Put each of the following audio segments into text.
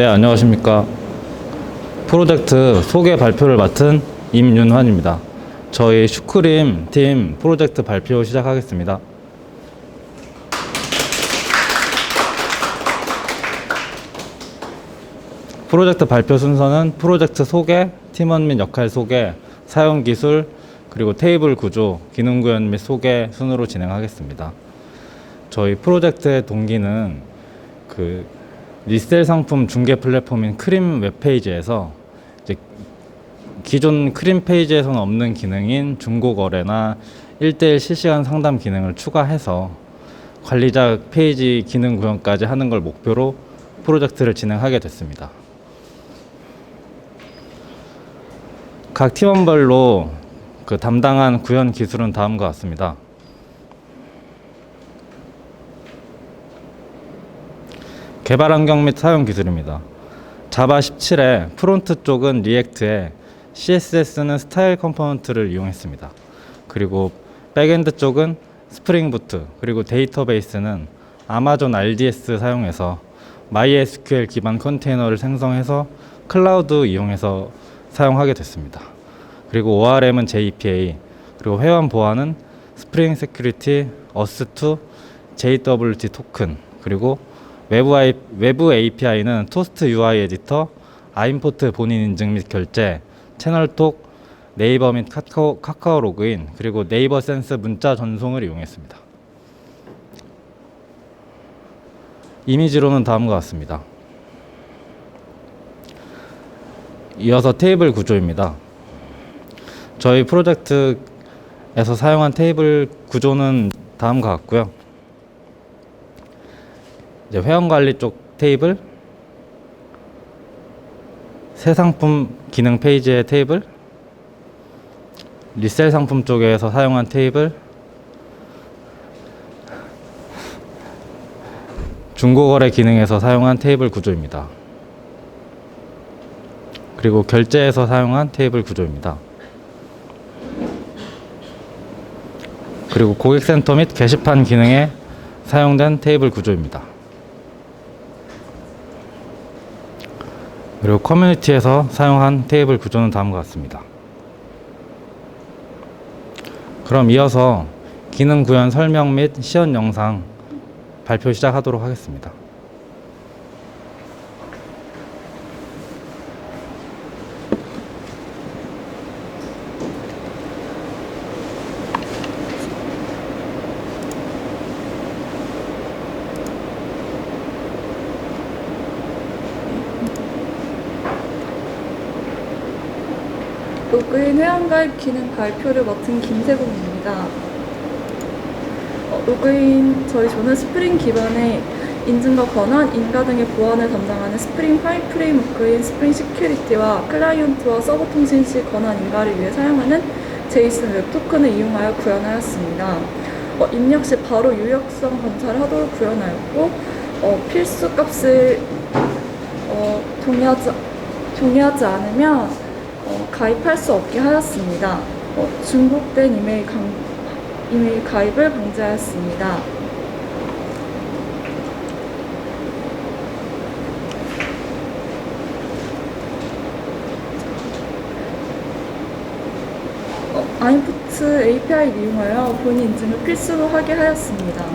네, 안녕하십니까. 프로젝트 소개 발표를 맡은 임윤환입니다. 저희 슈크림 팀 프로젝트 발표 시작하겠습니다. 프로젝트 발표 순서는 프로젝트 소개, 팀원 및 역할 소개, 사용 기술, 그리고 테이블 구조, 기능 구현 및 소개 순으로 진행하겠습니다. 저희 프로젝트의 동기는 리셀 상품 중개 플랫폼인 크림 웹페이지에서 이제 기존 크림 페이지에서는 없는 기능인 중고 거래나 1:1 실시간 상담 기능을 추가해서 관리자 페이지 기능 구현까지 하는 걸 목표로 프로젝트를 진행하게 됐습니다. 각 팀원별로 담당한 구현 기술은 다음과 같습니다. 개발 환경 및 사용 기술입니다. 자바 17에 프론트 쪽은 리액트에 CSS는 스타일 컴포넌트를 이용했습니다. 그리고 백엔드 쪽은 스프링 부트, 그리고 데이터베이스는 아마존 RDS 사용해서 MySQL 기반 컨테이너를 생성해서 클라우드 이용해서 사용하게 됐습니다. 그리고 ORM은 JPA, 그리고 회원 보안은 스프링 세큐리티, 어스2, JWT 토큰, 그리고 외부 API는 토스트 UI 에디터, 아임포트 본인 인증 및 결제, 채널톡, 네이버 및 카카오 로그인, 그리고 네이버 센스 문자 전송을 이용했습니다. 이미지로는 다음과 같습니다. 이어서 테이블 구조입니다. 저희 프로젝트에서 사용한 테이블 구조는 다음과 같고요. 이제 회원관리 쪽 테이블, 새 상품 기능 페이지의 테이블, 리셀 상품 쪽에서 사용한 테이블, 중고거래 기능에서 사용한 테이블 구조입니다. 그리고 결제에서 사용한 테이블 구조입니다. 그리고 고객센터 및 게시판 기능에 사용된 테이블 구조입니다. 그리고 커뮤니티에서 사용한 테이블 구조는 다음과 같습니다. 그럼 이어서 기능 구현 설명 및 시연 영상 발표 시작하도록 하겠습니다. 로그인 회원가입 기능 발표를 맡은 김세공입니다. 저는 스프링 기반의 인증과 권한, 인가 등의 보안을 담당하는 스프링 파일 프레임워크인 스프링 시큐리티와 클라이언트와 서버 통신 시 권한 인가를 위해 사용하는 제이슨 웹 토큰을 이용하여 구현하였습니다. 입력 시 바로 유효성 검사를 하도록 구현하였고, 필수 값을 동의하지 않으면 가입할 수 없게 하였습니다. 중복된 이메일 가입을 방지하였습니다. 아임포트 API를 이용하여 본인 인증을 필수로 하게 하였습니다.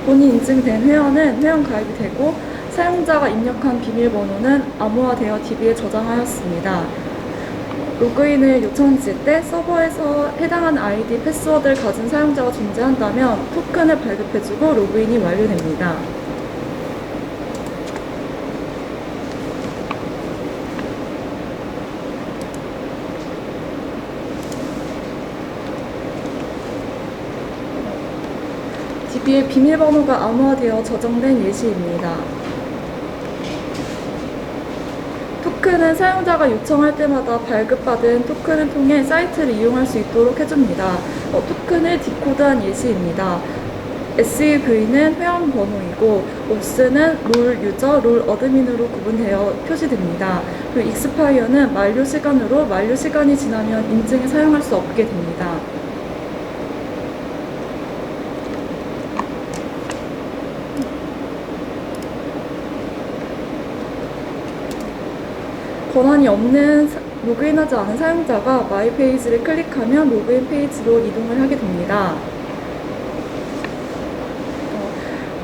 본인 인증된 회원은 회원 가입이 되고 사용자가 입력한 비밀번호는 암호화되어 DB에 저장하였습니다. 로그인을 요청했을 때 서버에서 해당하는 아이디, 패스워드를 가진 사용자가 존재한다면 토큰을 발급해주고 로그인이 완료됩니다. DB의 비밀번호가 암호화되어 저장된 예시입니다. 토큰은 사용자가 요청할 때마다 발급받은 토큰을 통해 사이트를 이용할 수 있도록 해줍니다. 토큰을 디코드한 예시입니다. SEV는 회원 번호이고 OS는 롤 유저, 롤 어드민으로 구분되어 표시됩니다. 그리고 익스파이어는 만료 시간으로 만료 시간이 지나면 인증에 사용할 수 없게 됩니다. 권한이 없는 로그인하지 않은 사용자가 마이 페이지를 클릭하면 로그인 페이지로 이동을 하게 됩니다.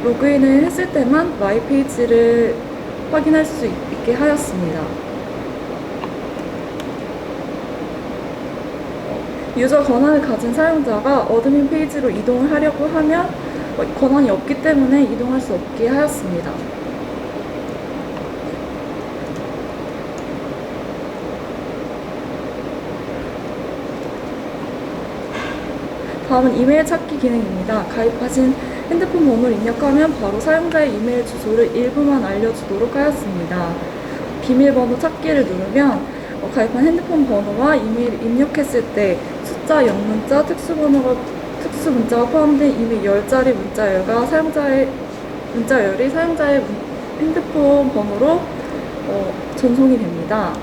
로그인을 했을 때만 마이 페이지를 확인할 수 있게 하였습니다. 유저 권한을 가진 사용자가 어드민 페이지로 이동을 하려고 하면 권한이 없기 때문에 이동할 수 없게 하였습니다. 다음은 이메일 찾기 기능입니다. 가입하신 핸드폰 번호를 입력하면 바로 사용자의 이메일 주소를 일부만 알려주도록 하였습니다. 비밀번호 찾기를 누르면 가입한 핸드폰 번호와 이메일을 입력했을 때 숫자, 영문자, 특수문자가 포함된 이미 10자리 문자열과 문자열이 사용자의 핸드폰 번호로 전송이 됩니다.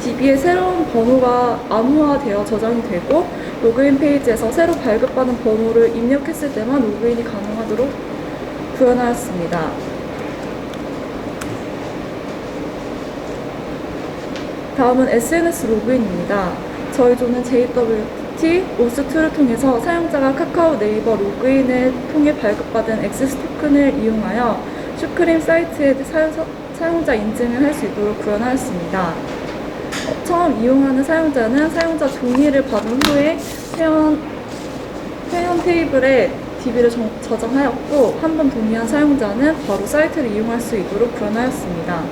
DB에 새로운 번호가 암호화되어 저장이 되고 로그인 페이지에서 새로 발급받은 번호를 입력했을 때만 로그인이 가능하도록 구현하였습니다. 다음은 SNS 로그인입니다. 저희 조는 JWT 오스2를 통해서 사용자가 카카오 네이버 로그인을 통해 발급받은 액세스 토큰을 이용하여 슈크림 사이트에 사용자 인증을 할 수 있도록 구현하였습니다. 처음 이용하는 사용자는 사용자 동의를 받은 후에 회원 테이블에 DB를 저장하였고 한 번 동의한 사용자는 바로 사이트를 이용할 수 있도록 구현하였습니다.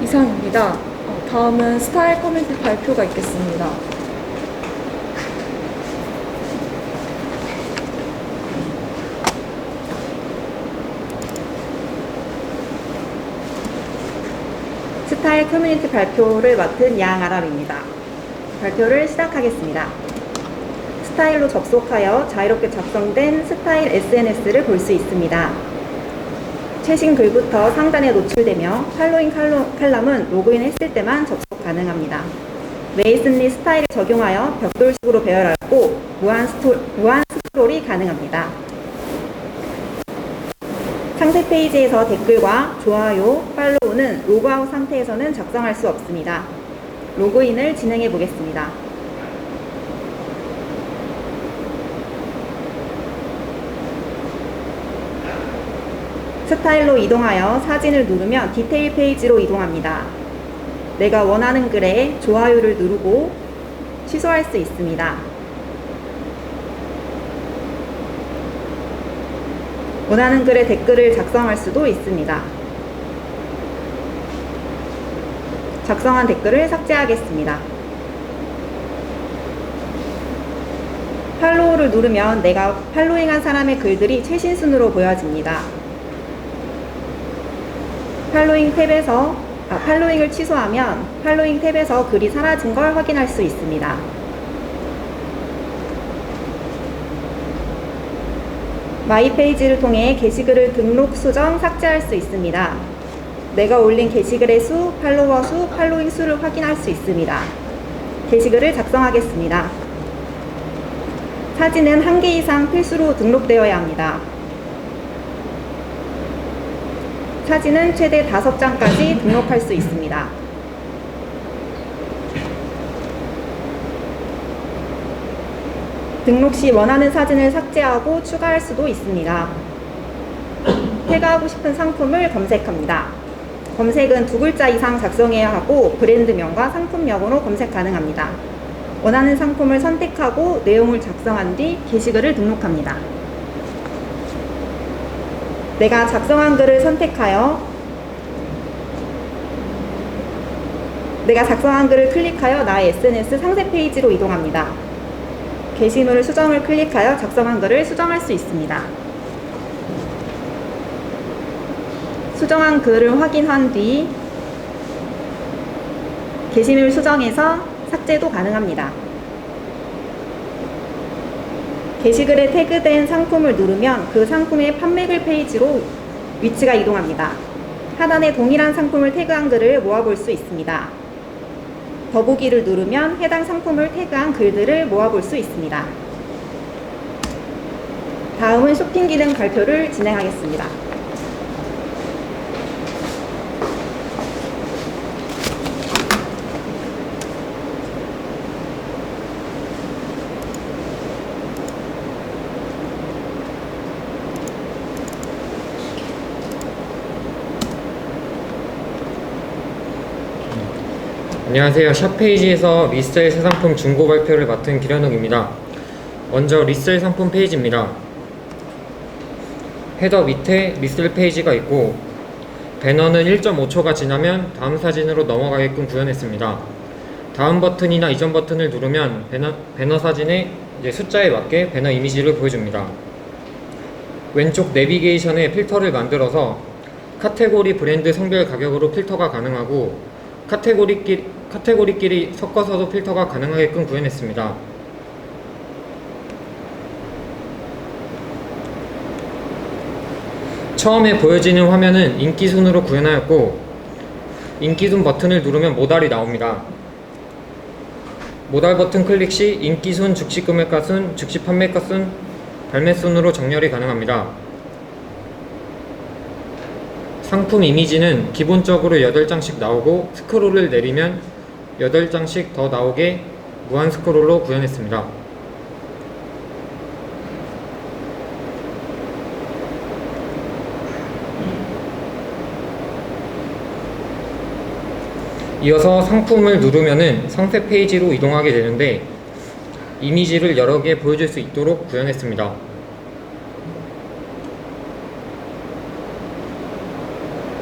이상입니다. 다음은 스타일 커뮤니티 발표가 있겠습니다. 스타일 커뮤니티 발표를 맡은 양아람입니다. 발표를 시작하겠습니다. 스타일로 접속하여 자유롭게 작성된 스타일 SNS를 볼 수 있습니다. 최신 글부터 상단에 노출되며 팔로잉 칼럼은 로그인했을 때만 접속 가능합니다. 메이슨리 스타일을 적용하여 벽돌식으로 배열하고 무한 스크롤이 가능합니다. 상세 페이지에서 댓글과 좋아요, 팔로우는 로그아웃 상태에서는 작성할 수 없습니다. 로그인을 진행해 보겠습니다. 스타일로 이동하여 사진을 누르면 디테일 페이지로 이동합니다. 내가 원하는 글에 좋아요를 누르고 취소할 수 있습니다. 원하는 글에 댓글을 작성할 수도 있습니다. 작성한 댓글을 삭제하겠습니다. 팔로우를 누르면 내가 팔로잉한 사람의 글들이 최신 순으로 보여집니다. 팔로잉을 취소하면 팔로잉 탭에서 글이 사라진 걸 확인할 수 있습니다. 마이 페이지를 통해 게시글을 등록, 수정, 삭제할 수 있습니다. 내가 올린 게시글의 수, 팔로워 수, 팔로잉 수를 확인할 수 있습니다. 게시글을 작성하겠습니다. 사진은 1개 이상 필수로 등록되어야 합니다. 사진은 최대 5장까지 등록할 수 있습니다. 등록 시 원하는 사진을 삭제하고 추가할 수도 있습니다. 태그하고 싶은 상품을 검색합니다. 검색은 2글자 이상 작성해야 하고 브랜드명과 상품명으로 검색 가능합니다. 원하는 상품을 선택하고 내용을 작성한 뒤 게시글을 등록합니다. 내가 작성한 글을 선택하여 내가 작성한 글을 클릭하여 나의 SNS 상세 페이지로 이동합니다. 게시물 수정을 클릭하여 작성한 글을 수정할 수 있습니다. 수정한 글을 확인한 뒤 게시물 수정에서 삭제도 가능합니다. 게시글에 태그된 상품을 누르면 그 상품의 판매글 페이지로 위치가 이동합니다. 하단에 동일한 상품을 태그한 글을 모아볼 수 있습니다. 더보기를 누르면 해당 상품을 태그한 글들을 모아볼 수 있습니다. 다음은 쇼핑 기능 발표를 진행하겠습니다. 안녕하세요. 샵페이지에서 리셀 새 상품 중고 발표를 맡은 기련욱입니다. 먼저 리셀 상품 페이지입니다. 헤더 밑에 리셀 페이지가 있고 배너는 1.5초가 지나면 다음 사진으로 넘어가게끔 구현했습니다. 다음 버튼이나 이전 버튼을 누르면 배너 사진의 숫자에 맞게 배너 이미지를 보여줍니다. 왼쪽 내비게이션에 필터를 만들어서 카테고리, 브랜드, 성별, 가격으로 필터가 가능하고 카테고리끼리 섞어서도 필터가 가능하게끔 구현했습니다. 처음에 보여지는 화면은 인기순으로 구현하였고 인기순 버튼을 누르면 모달이 나옵니다. 모달 버튼 클릭 시 인기순, 즉시 금액가순, 즉시 판매가순, 발매순으로 정렬이 가능합니다. 상품 이미지는 기본적으로 8장씩 나오고 스크롤을 내리면 8장씩 더 나오게 무한 스크롤로 구현했습니다. 이어서 상품을 누르면은 상세 페이지로 이동하게 되는데 이미지를 여러 개 보여줄 수 있도록 구현했습니다.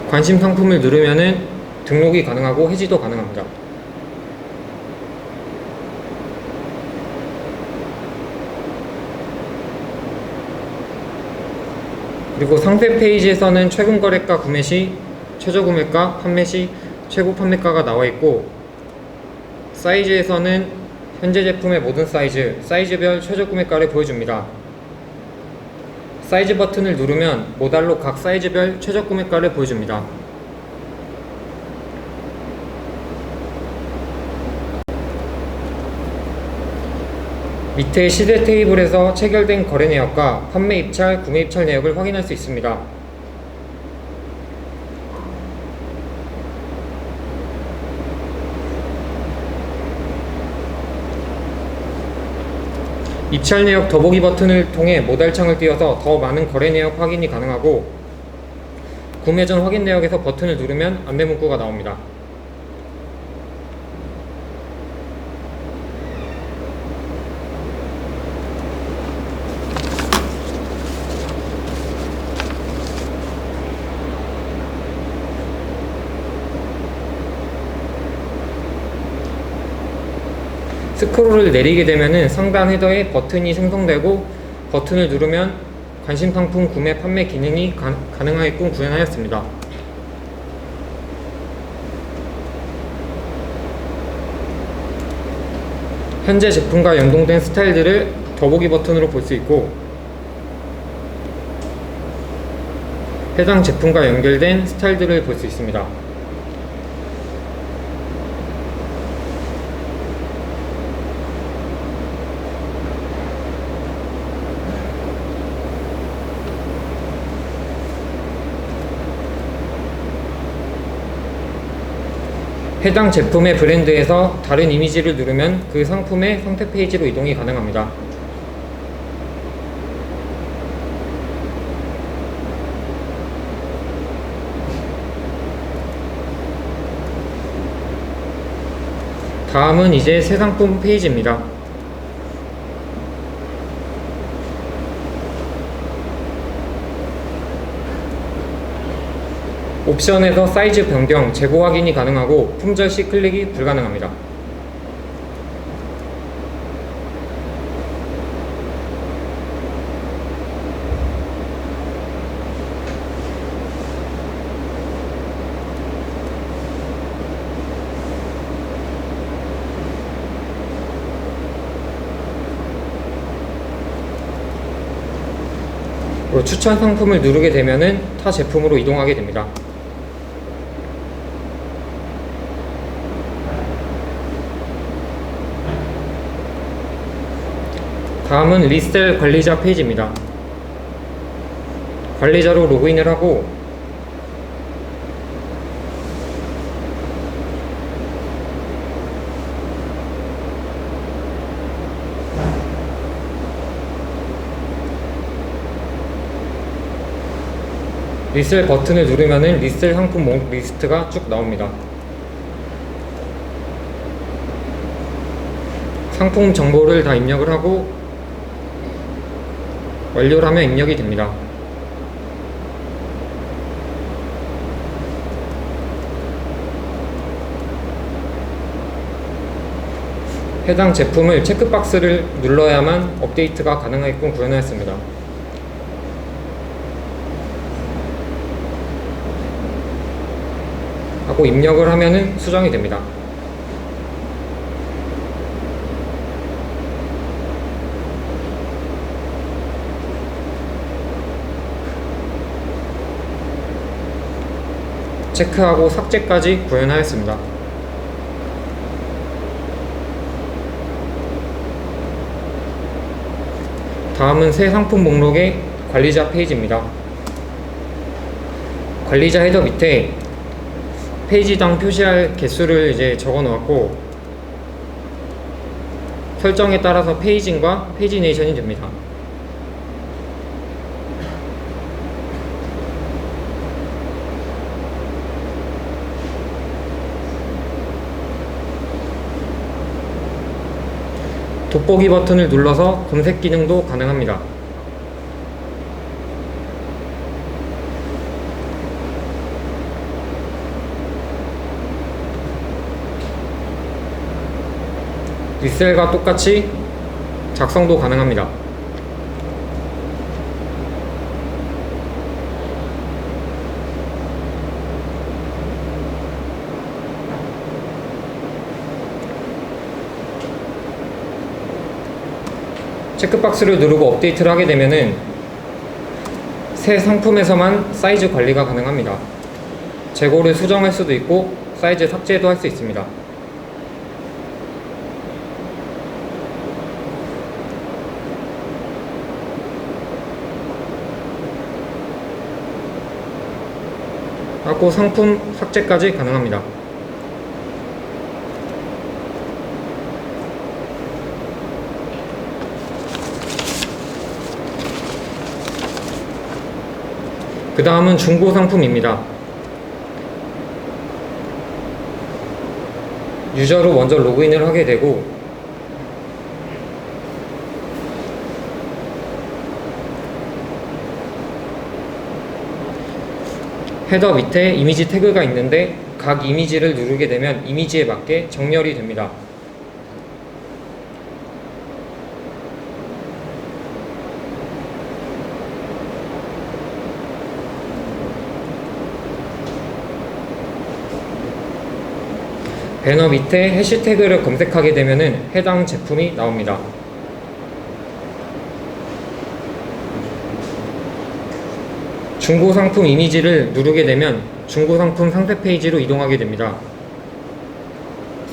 관심 상품을 누르면은 등록이 가능하고 해지도 가능합니다. 그리고 상세 페이지에서는 최근 거래가 구매 시 최저 구매가, 판매 시 최고 판매가가 나와 있고 사이즈에서는 현재 제품의 모든 사이즈별 최저 구매가를 보여줍니다. 사이즈 버튼을 누르면 모달로 각 사이즈별 최저 구매가를 보여줍니다. 밑에 시세 테이블에서 체결된 거래 내역과 판매 입찰, 구매 입찰 내역을 확인할 수 있습니다. 입찰 내역 더보기 버튼을 통해 모달창을 띄워서 더 많은 거래 내역 확인이 가능하고 구매 전 확인 내역에서 버튼을 누르면 안내 문구가 나옵니다. 스크롤을 내리게 되면 상단 헤더에 버튼이 생성되고 버튼을 누르면 관심 상품 구매 판매 기능이 가능하게끔 구현하였습니다. 현재 제품과 연동된 스타일들을 더보기 버튼으로 볼 수 있고 해당 제품과 연결된 스타일들을 볼 수 있습니다. 해당 제품의 브랜드에서 다른 이미지를 누르면 그 상품의 상태 페이지로 이동이 가능합니다. 다음은 이제 새 상품 페이지입니다. 옵션에서 사이즈 변경, 재고 확인이 가능하고 품절 시 클릭이 불가능합니다. 추천 상품을 누르게 되면은 타 제품으로 이동하게 됩니다. 다음은 리셀 관리자 페이지입니다. 관리자로 로그인을 하고 리셀 버튼을 누르면은 리셀 상품 리스트가 쭉 나옵니다. 상품 정보를 다 입력을 하고 완료를 하면 입력이 됩니다. 해당 제품을 체크박스를 눌러야만 업데이트가 가능하게끔 구현하였습니다. 하고 입력을 하면은 수정이 됩니다. 체크하고 삭제까지 구현하였습니다. 다음은 새 상품 목록의 관리자 페이지입니다. 관리자 헤더 밑에 페이지당 표시할 개수를 이제 적어 놓았고 설정에 따라서 페이징과 페이지네이션이 됩니다. 돋보기 버튼을 눌러서 검색 기능도 가능합니다. 리셀과 똑같이 작성도 가능합니다. 체크박스를 누르고 업데이트를 하게 되면은 새 상품에서만 사이즈 관리가 가능합니다. 재고를 수정할 수도 있고 사이즈 삭제도 할 수 있습니다. 하고 상품 삭제까지 가능합니다. 그 다음은 중고 상품입니다. 유저로 먼저 로그인을 하게 되고 헤더 밑에 이미지 태그가 있는데 각 이미지를 누르게 되면 이미지에 맞게 정렬이 됩니다. 배너 밑에 해시태그를 검색하게 되면 해당 제품이 나옵니다. 중고 상품 이미지를 누르게 되면 중고 상품 상세 페이지로 이동하게 됩니다.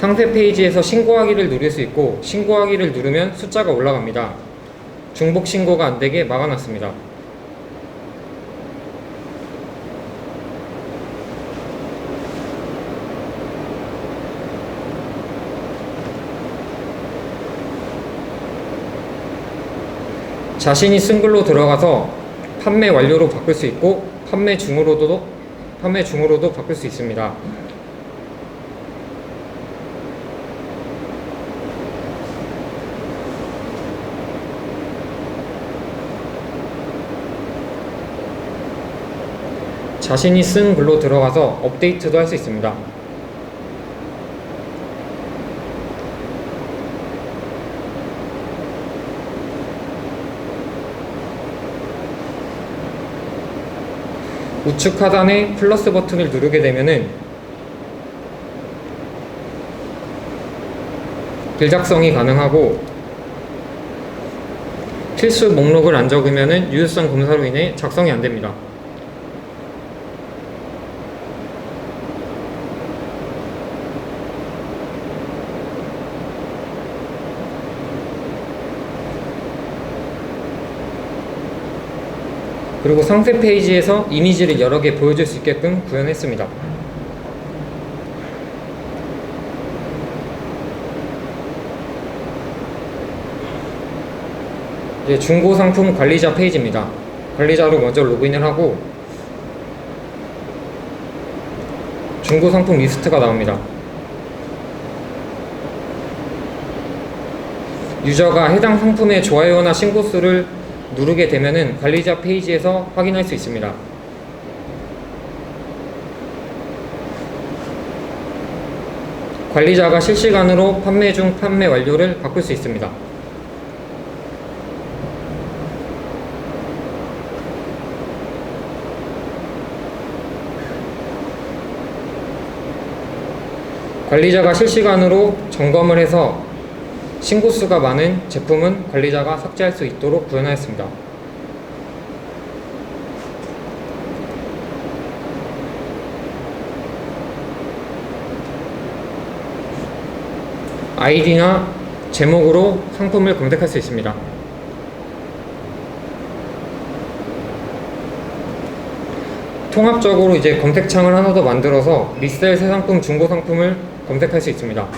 상세 페이지에서 신고하기를 누릴 수 있고 신고하기를 누르면 숫자가 올라갑니다. 중복 신고가 안되게 막아놨습니다. 자신이 쓴 글로 들어가서 판매 완료로 바꿀 수 있고 판매 중으로도 바꿀 수 있습니다. 자신이 쓴 글로 들어가서 업데이트도 할 수 있습니다. 우측 하단에 플러스 버튼을 누르게 되면은 글 작성이 가능하고 필수 목록을 안 적으면은 유효성 검사로 인해 작성이 안 됩니다. 그리고 상세 페이지에서 이미지를 여러 개 보여줄 수 있게끔 구현했습니다. 이제 중고 상품 관리자 페이지입니다. 관리자로 먼저 로그인을 하고 중고 상품 리스트가 나옵니다. 유저가 해당 상품의 좋아요나 신고수를 누르게 되면은 관리자 페이지에서 확인할 수 있습니다. 관리자가 실시간으로 판매 중, 판매 완료를 바꿀 수 있습니다. 관리자가 실시간으로 점검을 해서 신고수가 많은 제품은 관리자가 삭제할 수 있도록 구현하였습니다. 아이디나 제목으로 상품을 검색할 수 있습니다. 통합적으로 이제 검색창을 하나 더 만들어서 리셀 새 상품, 중고 상품을 검색할 수 있습니다.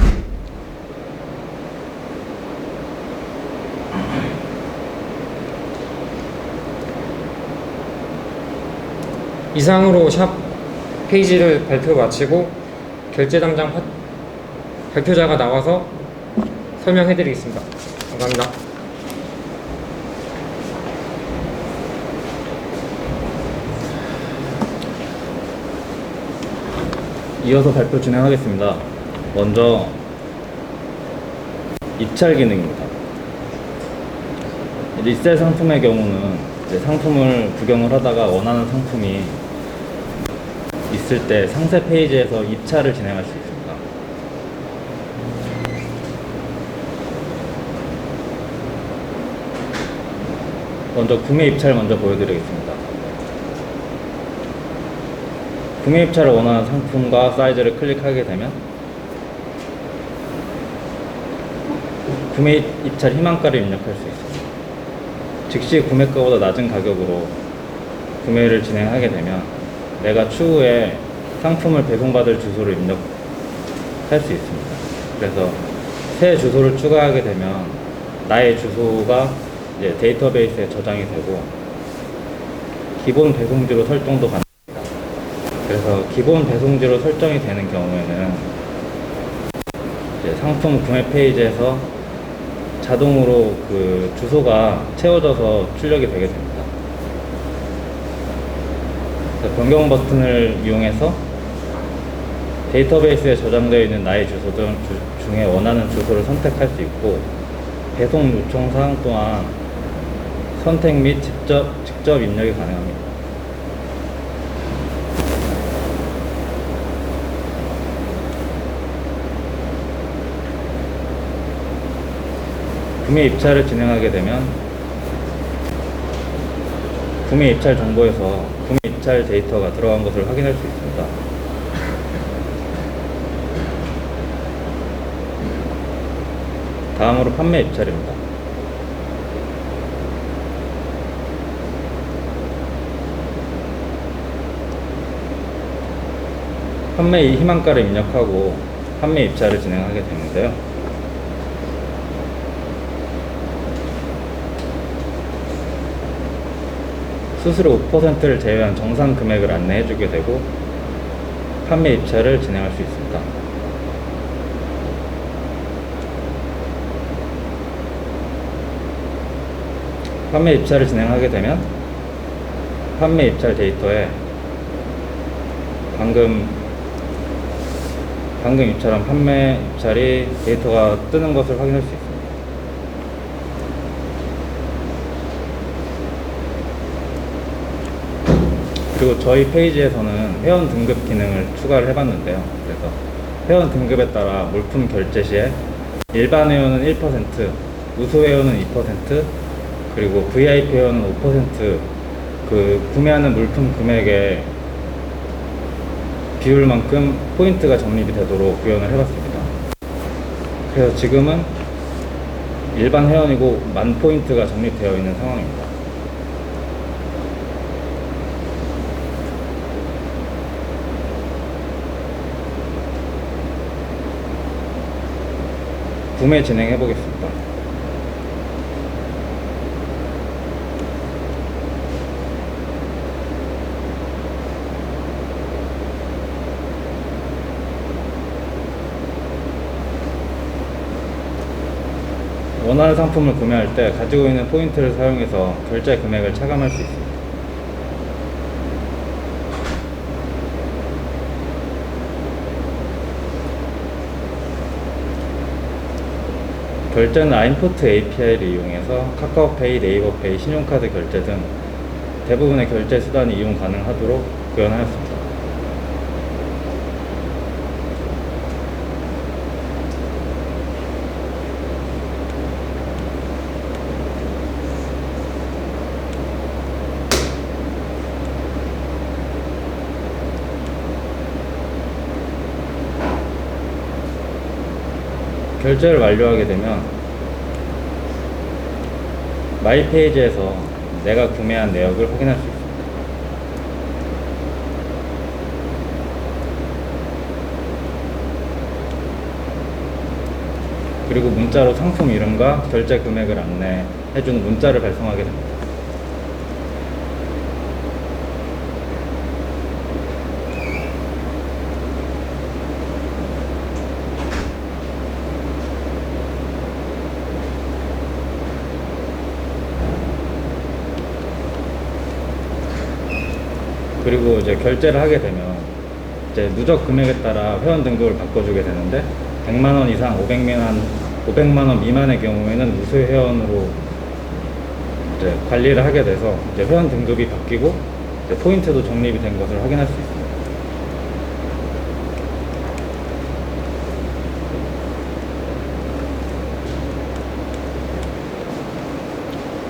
이상으로 샵 페이지를 발표 마치고 결제 담당 발표자가 나와서 설명해 드리겠습니다. 감사합니다. 이어서 발표 진행하겠습니다. 먼저 입찰 기능입니다. 리셀 상품의 경우는 이제 상품을 구경을 하다가 원하는 상품이 있을 때 상세 페이지에서 입찰을 진행할 수 있습니다. 먼저 구매 입찰 먼저 보여드리겠습니다. 구매 입찰을 원하는 상품과 사이즈를 클릭하게 되면 구매 입찰 희망가를 입력할 수 있습니다. 즉시 구매가보다 낮은 가격으로 구매를 진행하게 되면 내가 추후에 상품을 배송받을 주소를 입력할 수 있습니다. 그래서 새 주소를 추가하게 되면 나의 주소가 이제 데이터베이스에 저장이 되고 기본 배송지로 설정도 가능합니다. 그래서 기본 배송지로 설정이 되는 경우에는 이제 상품 구매 페이지에서 자동으로 그 주소가 채워져서 출력이 되게 됩니다. 변경 버튼을 이용해서 데이터베이스에 저장되어 있는 나의 주소 중에 원하는 주소를 선택할 수 있고 배송 요청 사항 또한 선택 및 직접 입력이 가능합니다. 구매 입찰을 진행하게 되면 구매 입찰 정보에서 구매 입찰 데이터가 들어간 것을 확인할 수 있습니다. 다음으로 판매 입찰입니다. 판매 희망가를 입력하고 판매 입찰을 진행하게 되는데요. 수수료 5%를 제외한 정상 금액을 안내해주게 되고 판매 입찰을 진행할 수 있습니다. 판매 입찰을 진행하게 되면 판매 입찰 데이터에 방금 입찰한 판매 입찰이 데이터가 뜨는 것을 확인할 수 있습니다. 그리고 저희 페이지에서는 회원 등급 기능을 추가를 해봤는데요. 그래서 회원 등급에 따라 물품 결제 시에 일반 회원은 1%, 우수 회원은 2%, 그리고 VIP 회원은 5% 그 구매하는 물품 금액의 비율만큼 포인트가 적립이 되도록 구현을 해봤습니다. 그래서 지금은 일반 회원이고 10,000포인트가 적립되어 있는 상황입니다. 구매 진행해 보겠습니다. 원하는 상품을 구매할 때 가지고 있는 포인트를 사용해서 결제 금액을 차감할 수 있습니다. 결제는 아임포트 API를 이용해서 카카오페이, 네이버페이, 신용카드 결제 등 대부분의 결제 수단이 이용 가능하도록 구현하였습니다. 결제를 완료하게 되면 마이 페이지에서 내가 구매한 내역을 확인할 수 있습니다. 그리고 문자로 상품 이름과 결제 금액을 안내해주는 문자를 발송하게 됩니다. 그리고 이제 결제를 하게 되면 이제 누적 금액에 따라 회원 등급을 바꿔주게 되는데 100만 원 이상 500만 원 미만의 경우에는 우수 회원으로 이제 관리를 하게 돼서 이제 회원 등급이 바뀌고 이제 포인트도 적립이 된 것을 확인할 수 있습니다.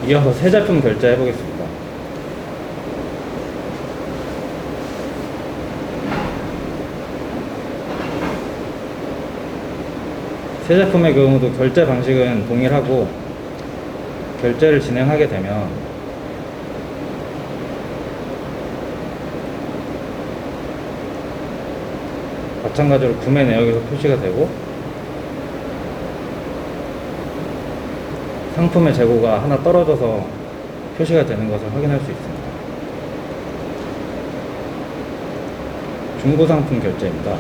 이어서 새 제품 결제해 보겠습니다. 새 제품의 경우도 결제 방식은 동일하고 결제를 진행하게 되면 마찬가지로 구매 내역에서 표시가 되고 상품의 재고가 하나 떨어져서 표시가 되는 것을 확인할 수 있습니다. 중고상품 결제입니다.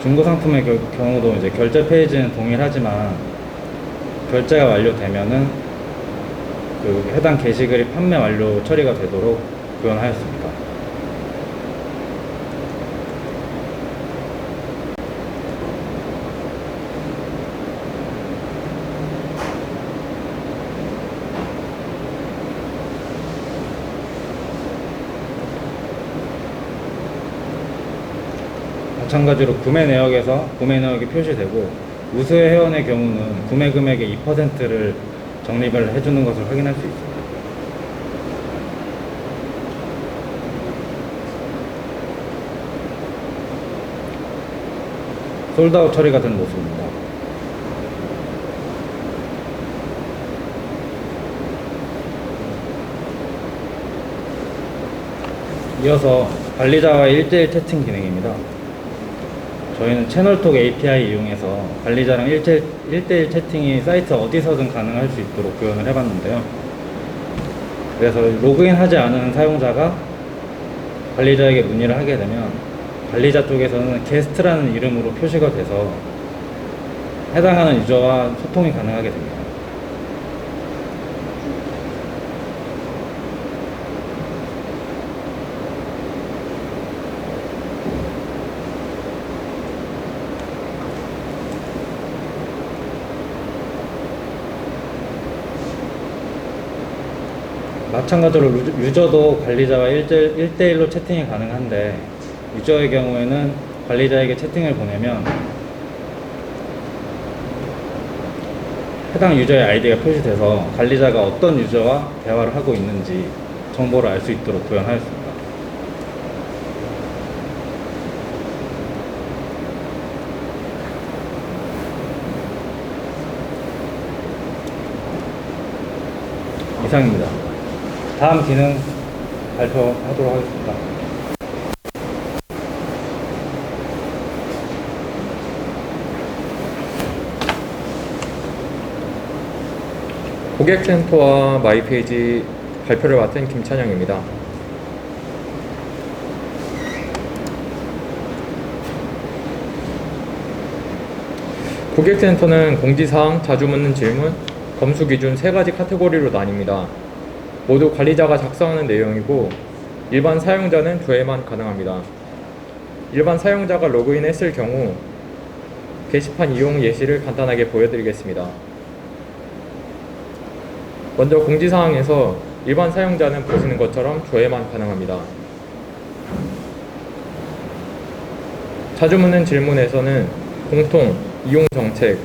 중고상품의 경우도 이제 결제 페이지는 동일하지만 결제가 완료되면은 그 해당 게시글이 판매 완료 처리가 되도록 구현하였습니다. 마찬가지로 구매 내역에서 구매 내역이 표시되고 우수의 회원의 경우는 구매 금액의 2%를 적립을 해주는 것을 확인할 수 있습니다. 솔드아웃 처리가 된 모습입니다. 이어서 관리자와의 1대1 채팅 기능입니다. 저희는 채널톡 API 이용해서 관리자랑 1대1 채팅이 사이트 어디서든 가능할 수 있도록 구현을 해봤는데요. 그래서 로그인하지 않은 사용자가 관리자에게 문의를 하게 되면 관리자 쪽에서는 게스트라는 이름으로 표시가 돼서 해당하는 유저와 소통이 가능하게 됩니다. 마찬가지로 유저도 관리자와 1대1로 채팅이 가능한데 유저의 경우에는 관리자에게 채팅을 보내면 해당 유저의 아이디가 표시돼서 관리자가 어떤 유저와 대화를 하고 있는지 정보를 알 수 있도록 구현하였습니다. 이상입니다. 다음 기능 발표하도록 하겠습니다. 고객센터와 마이페이지 발표를 맡은 김찬영입니다. 고객센터는 공지사항, 자주 묻는 질문, 검수 기준 3가지 카테고리로 나뉩니다. 모두 관리자가 작성하는 내용이고 일반 사용자는 조회만 가능합니다. 일반 사용자가 로그인했을 경우 게시판 이용 예시를 간단하게 보여드리겠습니다. 먼저 공지사항에서 일반 사용자는 보시는 것처럼 조회만 가능합니다. 자주 묻는 질문에서는 공통, 이용 정책,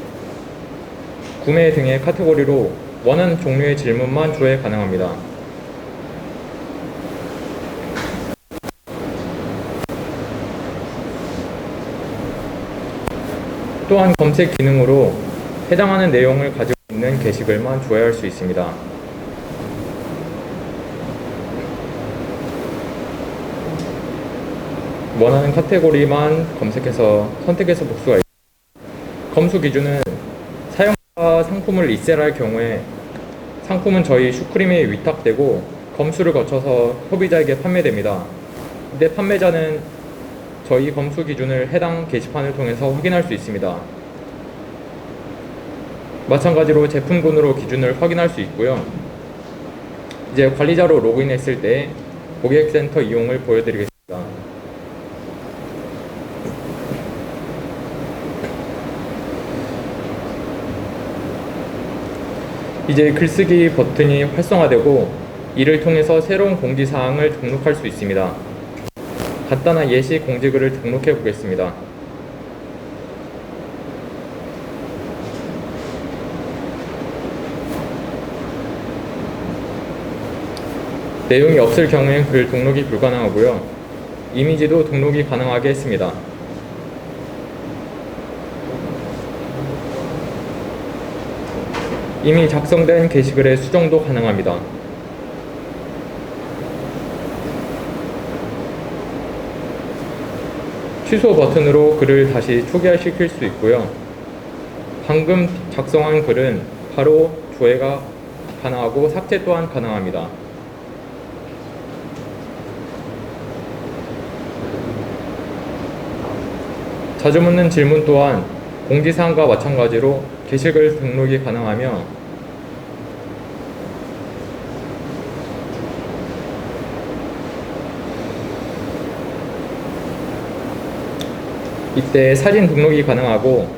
구매 등의 카테고리로 원하는 종류의 질문만 조회 가능합니다. 또한 검색 기능으로 해당하는 내용을 가지고 있는 게시글만 조회할 수 있습니다. 원하는 카테고리만 검색해서 선택해서 볼 수가 있습니다. 검수 기준은 사용자가 상품을 리셀할 경우에 상품은 저희 슈크림에 위탁되고 검수를 거쳐서 소비자에게 판매됩니다. 이때 판매자는 저희 검수 기준을 해당 게시판을 통해서 확인할 수 있습니다. 마찬가지로 제품군으로 기준을 확인할 수 있고요. 이제 관리자로 로그인했을 때 고객센터 이용을 보여드리겠습니다. 이제 글쓰기 버튼이 활성화되고 이를 통해서 새로운 공지사항을 등록할 수 있습니다. 간단한 예시 공지글을 등록해 보겠습니다. 내용이 없을 경우엔 글 등록이 불가능하고요. 이미지도 등록이 가능하게 했습니다. 이미 작성된 게시글의 수정도 가능합니다. 취소 버튼으로 글을 다시 초기화시킬 수 있고요. 방금 작성한 글은 바로 조회가 가능하고 삭제 또한 가능합니다. 자주 묻는 질문 또한 공지사항과 마찬가지로 게시글 등록이 가능하며 이때 사진 등록이 가능하고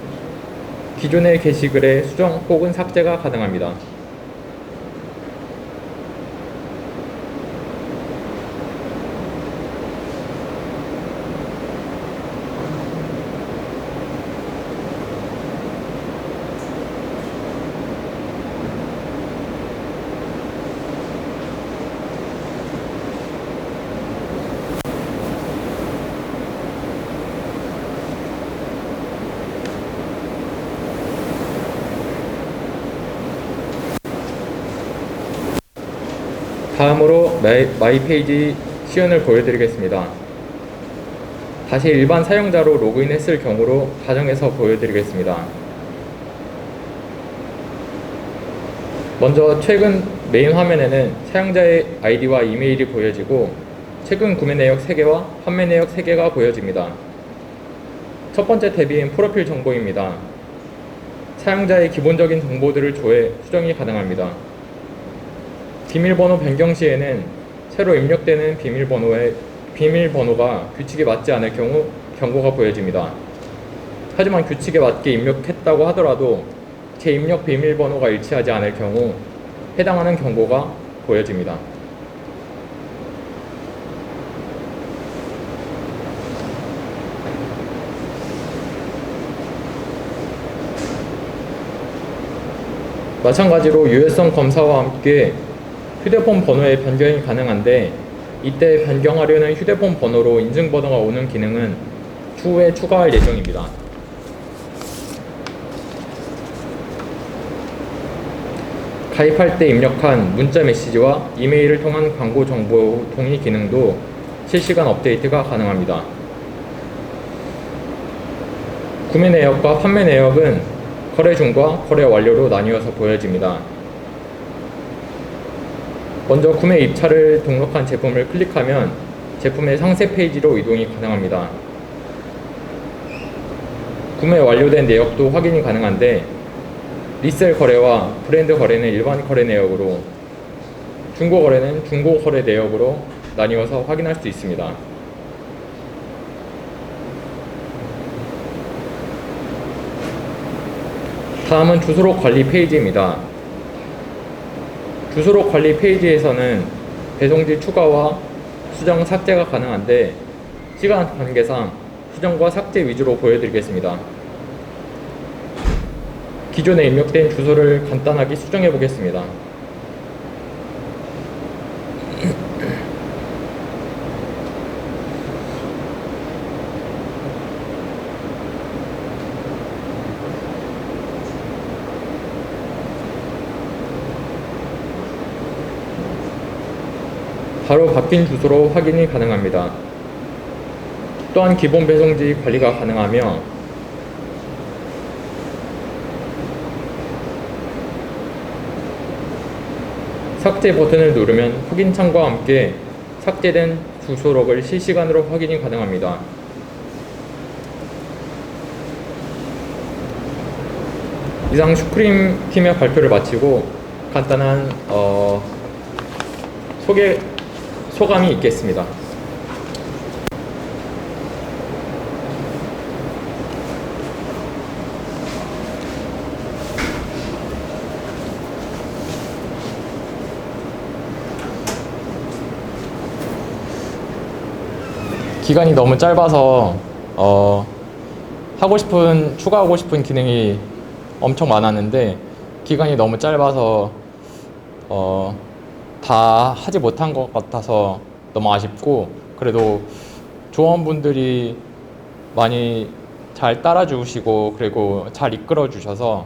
기존의 게시글의 수정 혹은 삭제가 가능합니다. 다음으로 마이페이지 시연을 보여드리겠습니다. 다시 일반 사용자로 로그인했을 경우로 가정해서 보여드리겠습니다. 먼저 최근 메인 화면에는 사용자의 아이디와 이메일이 보여지고 최근 구매 내역 3개와 판매 내역 3개가 보여집니다. 첫 번째 탭인 프로필 정보입니다. 사용자의 기본적인 정보들을 조회, 수정이 가능합니다. 비밀번호 변경 시에는 새로 입력되는 비밀번호가 규칙에 맞지 않을 경우 경고가 보여집니다. 하지만 규칙에 맞게 입력했다고 하더라도 재입력 비밀번호가 일치하지 않을 경우 해당하는 경고가 보여집니다. 마찬가지로 유효성 검사와 함께 휴대폰 번호의 변경이 가능한데 이때 변경하려는 휴대폰 번호로 인증번호가 오는 기능은 추후에 추가할 예정입니다. 가입할 때 입력한 문자 메시지와 이메일을 통한 광고 정보 동의 기능도 실시간 업데이트가 가능합니다. 구매 내역과 판매 내역은 거래 중과 거래 완료로 나뉘어서 보여집니다. 먼저 구매 입찰을 등록한 제품을 클릭하면 제품의 상세 페이지로 이동이 가능합니다. 구매 완료된 내역도 확인이 가능한데 리셀 거래와 브랜드 거래는 일반 거래 내역으로, 중고 거래는 중고 거래 내역으로 나뉘어서 확인할 수 있습니다. 다음은 주소록 관리 페이지입니다. 주소록 관리 페이지에서는 배송지 추가와 수정, 삭제가 가능한데 시간 관계상 수정과 삭제 위주로 보여드리겠습니다. 기존에 입력된 주소를 간단하게 수정해 보겠습니다. 바로 바뀐 주소로 확인이 가능합니다. 또한 기본 배송지 관리가 가능하며 삭제 버튼을 누르면 확인창과 함께 삭제된 주소록을 실시간으로 확인이 가능합니다. 이상 슈크림 팀의 발표를 마치고 간단한 소감이 있겠습니다. 기간이 너무 짧아서 추가하고 싶은 기능이 엄청 많았는데 기간이 너무 짧아서 다 하지 못한 것 같아서 너무 아쉽고, 그래도 조원분들이 많이 잘 따라주시고 그리고 잘 이끌어 주셔서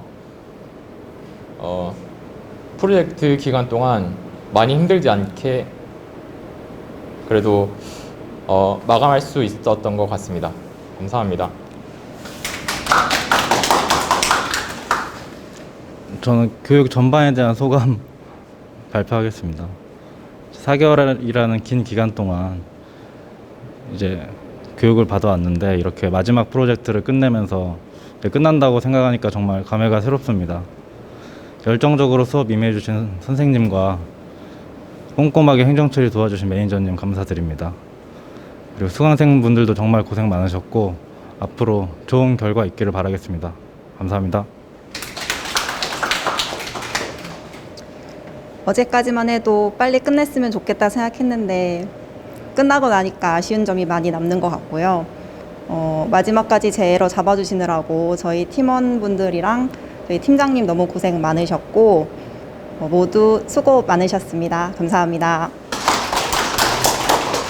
프로젝트 기간 동안 많이 힘들지 않게 그래도 마감할 수 있었던 것 같습니다. 감사합니다. 저는 교육 전반에 대한 소감 발표하겠습니다. 4개월이라는 긴 기간 동안 이제 교육을 받아왔는데 이렇게 마지막 프로젝트를 끝내면서 이제 끝난다고 생각하니까 정말 감회가 새롭습니다. 열정적으로 수업 임해주신 선생님과 꼼꼼하게 행정처리 도와주신 매니저님 감사드립니다. 그리고 수강생분들도 정말 고생 많으셨고 앞으로 좋은 결과 있기를 바라겠습니다. 감사합니다. 어제까지만 해도 빨리 끝냈으면 좋겠다 생각했는데 끝나고 나니까 아쉬운 점이 많이 남는 것 같고요. 마지막까지 제 에러 잡아주시느라고 저희 팀원분들이랑 저희 팀장님 너무 고생 많으셨고 모두 수고 많으셨습니다. 감사합니다.